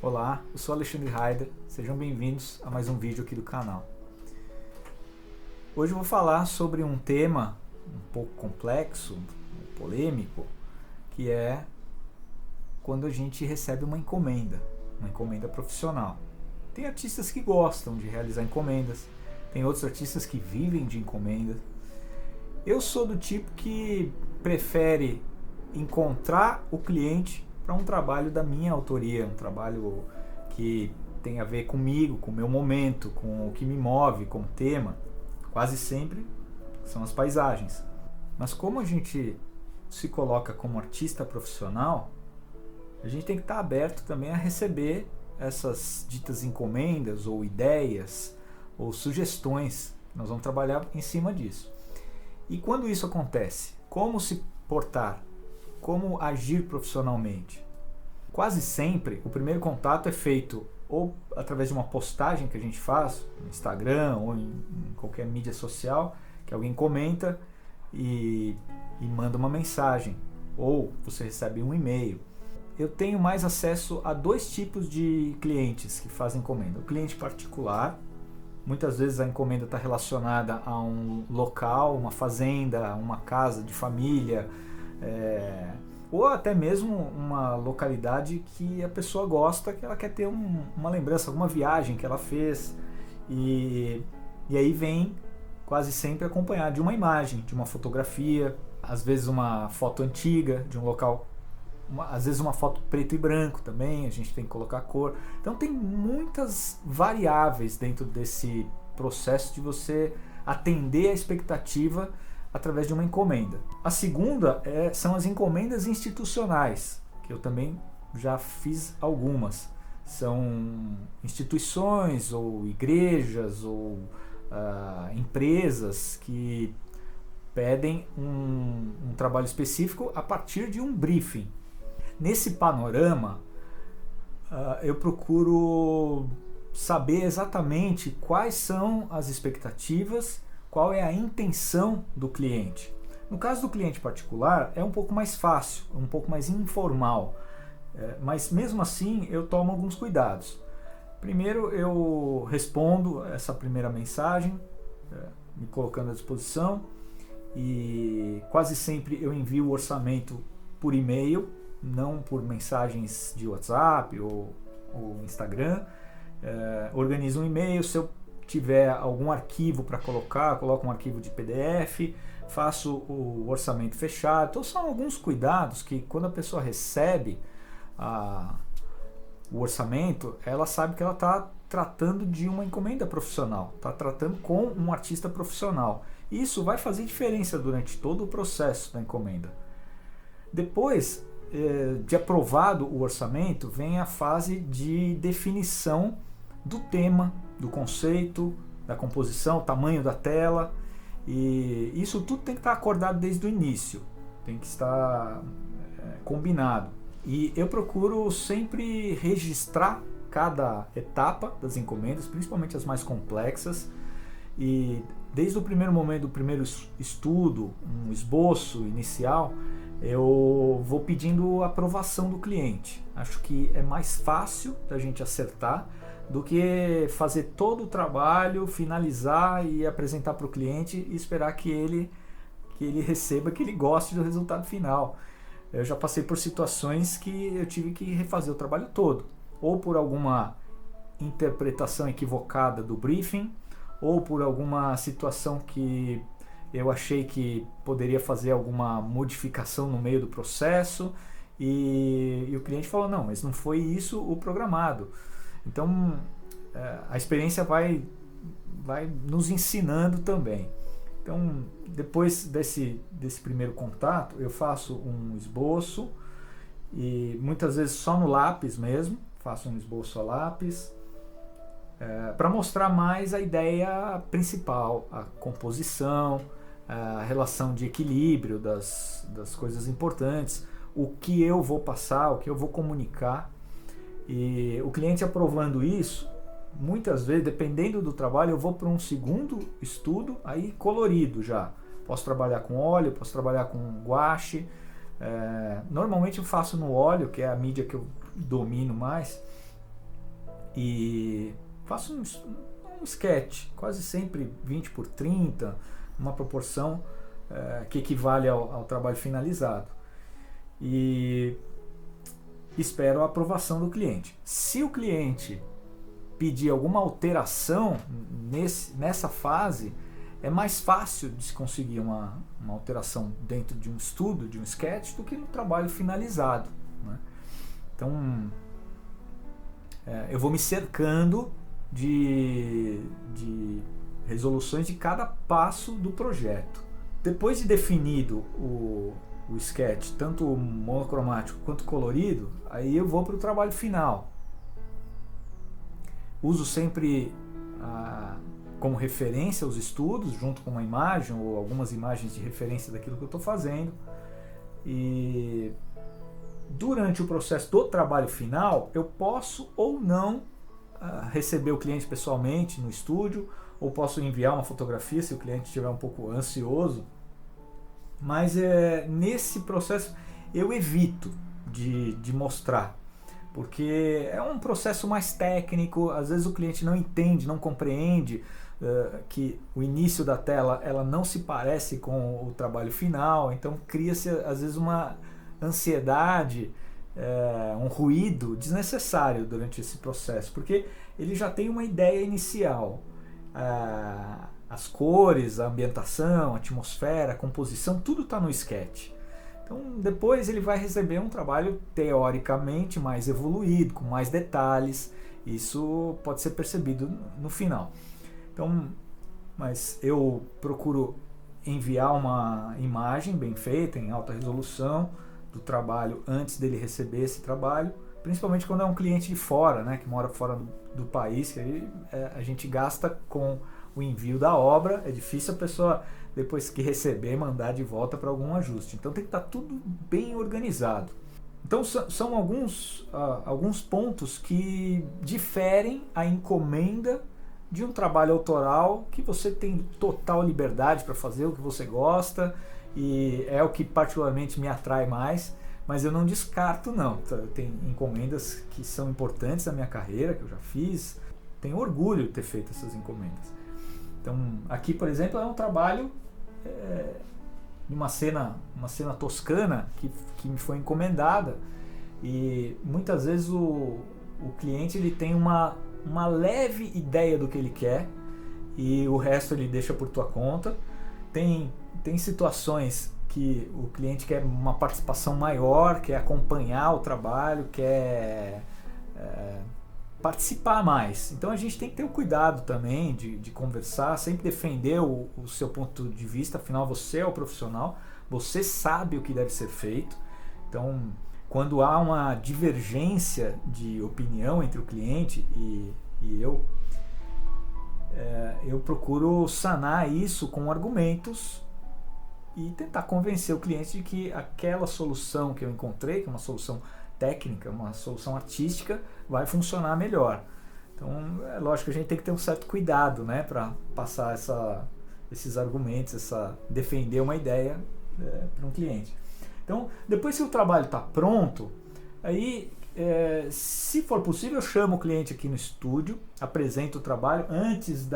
Olá, eu sou Alexandre Haider, sejam bem-vindos a mais um vídeo aqui do canal. Hoje eu vou falar sobre um tema um pouco complexo, polêmico, que é quando a gente recebe uma encomenda profissional. Tem artistas que gostam de realizar encomendas, tem outros artistas que vivem de encomendas. Eu sou do tipo que prefere encontrar o cliente para um trabalho da minha autoria, um trabalho que tem a ver comigo, com o meu momento, com o que me move como tema. Quase sempre são as paisagens. Mas como a gente se coloca como artista profissional, a gente tem que estar aberto também a receber essas ditas encomendas ou ideias ou sugestões. Nós vamos trabalhar em cima disso. E quando isso acontece, como se portar? Como agir profissionalmente? Quase sempre o primeiro contato é feito ou através de uma postagem que a gente faz no Instagram ou em qualquer mídia social, que alguém comenta e manda uma mensagem, ou você recebe um e-mail. Eu tenho mais acesso a dois tipos de clientes que fazem encomenda. O cliente particular, muitas vezes a encomenda está relacionada a um local, uma fazenda, uma casa de família, ou até mesmo uma localidade que a pessoa gosta, que ela quer ter uma lembrança, alguma viagem que ela fez, e aí vem quase sempre acompanhado de uma imagem, de uma fotografia, às vezes uma foto antiga de um local, às vezes uma foto preto e branco também, a gente tem que colocar cor. Então tem muitas variáveis dentro desse processo de você atender a expectativa através de uma encomenda. A segunda são as encomendas institucionais, que eu também já fiz algumas. São instituições ou igrejas ou empresas que pedem um trabalho específico a partir de um briefing. Nesse panorama, eu procuro saber exatamente quais são as expectativas, qual é a intenção do cliente. No caso do cliente particular, é um pouco mais fácil, um pouco mais informal, mas mesmo assim eu tomo alguns cuidados. Primeiro eu respondo essa primeira mensagem, me colocando à disposição, e quase sempre eu envio o orçamento por e-mail, não por mensagens de WhatsApp ou Instagram. Organizo um e-mail, se eu tiver algum arquivo para colocar, coloco um arquivo de PDF, faço o orçamento fechado. Então são alguns cuidados que quando a pessoa recebe o orçamento, ela sabe que ela está tratando de uma encomenda profissional, está tratando com um artista profissional. Isso vai fazer diferença durante todo o processo da encomenda. Depois de aprovado o orçamento, vem a fase de definição do tema, do conceito, da composição, tamanho da tela, e isso tudo tem que estar acordado desde o início, tem que estar combinado. E eu procuro sempre registrar cada etapa das encomendas, principalmente as mais complexas, e desde o primeiro momento do primeiro estudo, um esboço inicial, eu vou pedindo aprovação do cliente. Acho que é mais fácil da gente acertar do que fazer todo o trabalho, finalizar e apresentar para o cliente e esperar que ele receba, que ele goste do resultado final. Eu já passei por situações que eu tive que refazer o trabalho todo, ou por alguma interpretação equivocada do briefing, ou por alguma situação que eu achei que poderia fazer alguma modificação no meio do processo e o cliente falou, não, mas não foi isso o programado. Então a experiência vai nos ensinando também. Então depois desse primeiro contato eu faço um esboço, e muitas vezes só no lápis mesmo, faço um esboço a lápis, para mostrar mais a ideia principal, a composição, a relação de equilíbrio das coisas importantes, o que eu vou passar, o que eu vou comunicar. E o cliente aprovando isso, muitas vezes, dependendo do trabalho, eu vou para um segundo estudo, aí colorido já. Posso trabalhar com óleo, posso trabalhar com guache. Normalmente eu faço no óleo, que é a mídia que eu domino mais, e faço um sketch, quase sempre 20 por 30, uma proporção que equivale ao trabalho finalizado. E espero a aprovação do cliente. Se o cliente pedir alguma alteração nessa fase, é mais fácil de se conseguir uma alteração dentro de um estudo, de um sketch, do que no trabalho finalizado, né? Então, eu vou me cercando de resoluções de cada passo do projeto. Depois de definido o sketch, tanto monocromático quanto colorido, aí eu vou para o trabalho final. Uso sempre como referência os estudos, junto com uma imagem ou algumas imagens de referência daquilo que eu estou fazendo. E durante o processo do trabalho final, eu posso ou não receber o cliente pessoalmente no estúdio, ou posso enviar uma fotografia se o cliente estiver um pouco ansioso. Mas nesse processo eu evito de mostrar, porque é um processo mais técnico. Às vezes o cliente não entende, não compreende que o início da tela ela não se parece com o trabalho final, então cria-se às vezes uma ansiedade, um ruído desnecessário durante esse processo, porque ele já tem uma ideia inicial. As cores, a ambientação, a atmosfera, a composição, tudo está no sketch. Então depois ele vai receber um trabalho teoricamente mais evoluído, com mais detalhes. Isso pode ser percebido no final. Então, mas eu procuro enviar uma imagem bem feita, em alta resolução, do trabalho antes dele receber esse trabalho, principalmente quando é um cliente de fora, né, que mora fora do país, que aí a gente gasta com o envio da obra, é difícil a pessoa, depois que receber, mandar de volta para algum ajuste. Então tem que estar tudo bem organizado. Então são alguns pontos que diferem a encomenda de um trabalho autoral, que você tem total liberdade para fazer o que você gosta, e é o que particularmente me atrai mais, mas eu não descarto não. Tem encomendas que são importantes na minha carreira, que eu já fiz, tenho orgulho de ter feito essas encomendas. Então aqui, por exemplo, é um trabalho de uma cena toscana que me foi encomendada, e muitas vezes o cliente ele tem uma leve ideia do que ele quer e o resto ele deixa por tua conta. Tem situações que o cliente quer uma participação maior, quer acompanhar o trabalho, quer participar mais. Então a gente tem que ter o cuidado também de conversar, sempre defender o seu ponto de vista. Afinal, você é o profissional, você sabe o que deve ser feito. Então, quando há uma divergência de opinião entre o cliente e eu procuro sanar isso com argumentos e tentar convencer o cliente de que aquela solução que eu encontrei, que é uma solução técnica, uma solução artística, vai funcionar melhor. Então é lógico que a gente tem que ter um certo cuidado, né, para passar esses argumentos, defender uma ideia para um cliente. Então depois que o trabalho está pronto, aí se for possível eu chamo o cliente aqui no estúdio, apresento o trabalho antes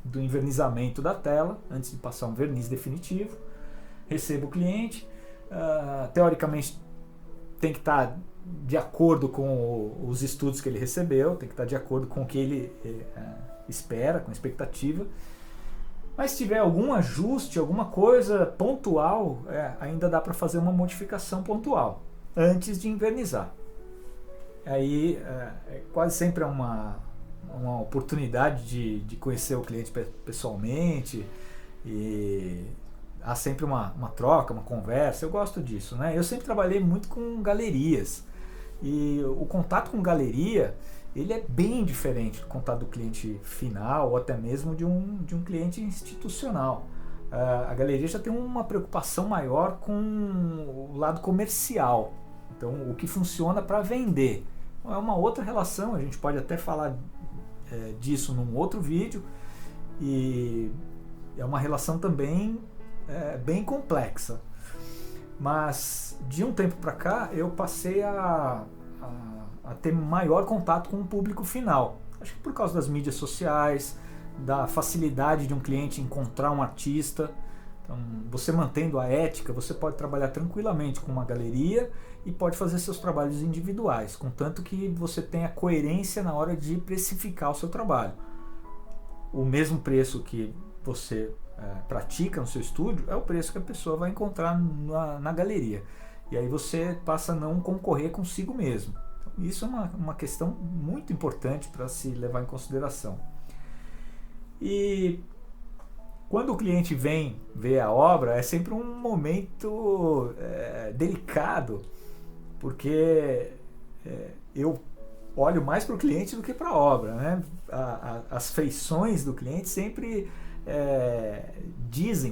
do envernizamento da tela, antes de passar um verniz definitivo, recebo o cliente, teoricamente tem que estar de acordo com os estudos que ele recebeu, tem que estar de acordo com o que ele espera, com a expectativa. Mas se tiver algum ajuste, alguma coisa pontual, ainda dá para fazer uma modificação pontual antes de invernizar. Aí quase sempre é uma oportunidade de conhecer o cliente pessoalmente, e há sempre uma troca, uma conversa. Eu gosto disso, né? Eu sempre trabalhei muito com galerias, e o contato com galeria ele é bem diferente do contato do cliente final, ou até mesmo de um cliente institucional. A galeria já tem uma preocupação maior com o lado comercial, então o que funciona para vender. É uma outra relação, a gente pode até falar disso num outro vídeo, e é uma relação também bem complexa. Mas de um tempo para cá eu passei a a ter maior contato com o público final. Acho que por causa das mídias sociais, da facilidade de um cliente encontrar um artista. Então, você mantendo a ética, você pode trabalhar tranquilamente com uma galeria e pode fazer seus trabalhos individuais, contanto que você tenha coerência na hora de precificar o seu trabalho. O mesmo preço que você pratica no seu estúdio é o preço que a pessoa vai encontrar na galeria. E aí você passa a não concorrer consigo mesmo. Então, isso é uma questão muito importante para se levar em consideração. E quando o cliente vem ver a obra, é sempre um momento delicado, porque eu olho mais para o cliente do que para a obra, né? As feições do cliente sempre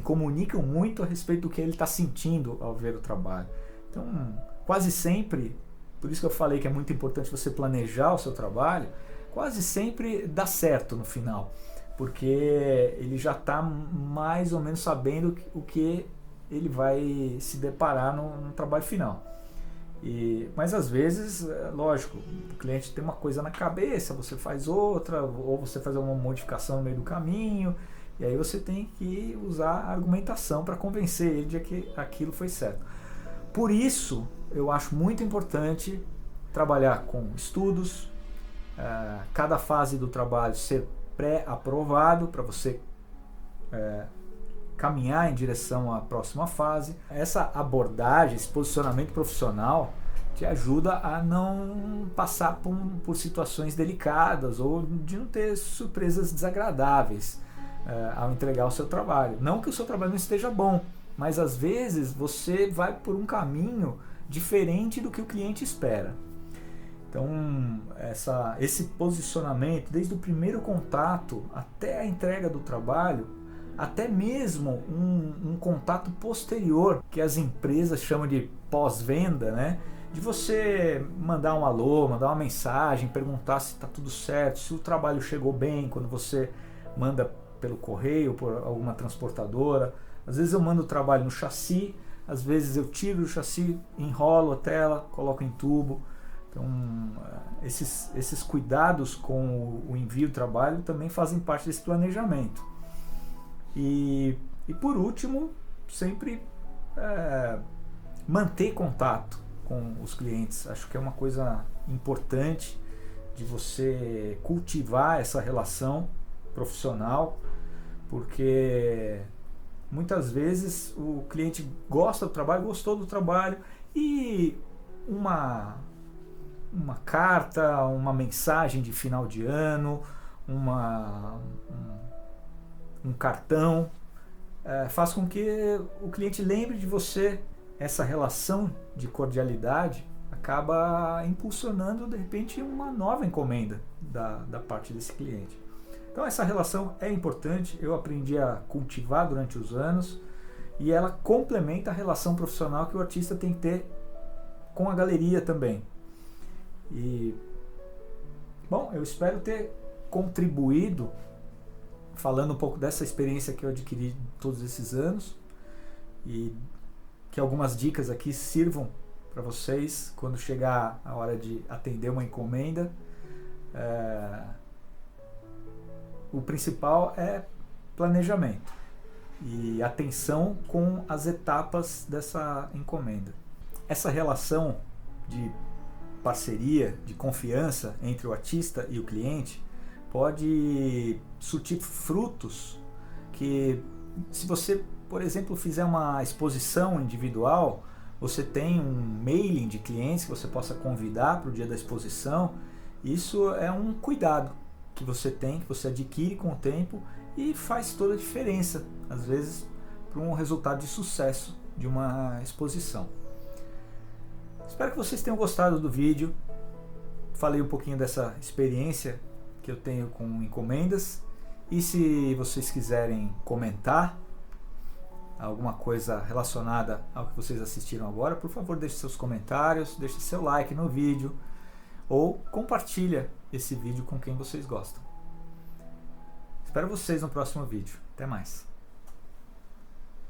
comunicam muito a respeito do que ele está sentindo ao ver o trabalho. Então, quase sempre, por isso que eu falei que é muito importante você planejar o seu trabalho, quase sempre dá certo no final, porque ele já está mais ou menos sabendo o que ele vai se deparar no trabalho final. Mas às vezes, lógico, o cliente tem uma coisa na cabeça, você faz outra, ou você faz uma modificação no meio do caminho, e aí você tem que usar a argumentação para convencer ele de que aquilo foi certo. Por isso, eu acho muito importante trabalhar com estudos, cada fase do trabalho ser pré-aprovado para você caminhar em direção à próxima fase. Essa abordagem, esse posicionamento profissional te ajuda a não passar por situações delicadas ou de não ter surpresas desagradáveis ao entregar o seu trabalho. Não que o seu trabalho não esteja bom, mas às vezes você vai por um caminho diferente do que o cliente espera. Então, esse posicionamento, desde o primeiro contato até a entrega do trabalho, até mesmo um contato posterior, que as empresas chamam de pós-venda, né? De você mandar um alô, mandar uma mensagem, perguntar se está tudo certo, se o trabalho chegou bem, quando você manda pelo correio, por alguma transportadora. Às vezes eu mando o trabalho no chassi, às vezes eu tiro o chassi, enrolo a tela, coloco em tubo. Então, esses cuidados com o envio do trabalho também fazem parte desse planejamento. E por último, sempre manter contato com os clientes. Acho que é uma coisa importante de você cultivar essa relação profissional, porque muitas vezes o cliente gosta do trabalho, gostou do trabalho, e uma carta, uma mensagem de final de ano, um cartão, faz com que o cliente lembre de você. Essa relação de cordialidade acaba impulsionando, de repente, uma nova encomenda da parte desse cliente. Então essa relação é importante, eu aprendi a cultivar durante os anos, e ela complementa a relação profissional que o artista tem que ter com a galeria também. E, bom, eu espero ter contribuído falando um pouco dessa experiência que eu adquiri todos esses anos, e que algumas dicas aqui sirvam para vocês quando chegar a hora de atender uma encomenda. O principal é planejamento e atenção com as etapas dessa encomenda. Essa relação de parceria, de confiança entre o artista e o cliente pode surtir frutos que, se você, por exemplo, fizer uma exposição individual, você tem um mailing de clientes que você possa convidar para o dia da exposição. Isso é um cuidado que você tem, que você adquire com o tempo, e faz toda a diferença, às vezes, para um resultado de sucesso de uma exposição. Espero que vocês tenham gostado do vídeo. Falei um pouquinho dessa experiência que eu tenho com encomendas, e se vocês quiserem comentar alguma coisa relacionada ao que vocês assistiram agora, por favor, deixe seus comentários, deixe seu like no vídeo, ou compartilha esse vídeo com quem vocês gostam. Espero vocês no próximo vídeo. Até mais.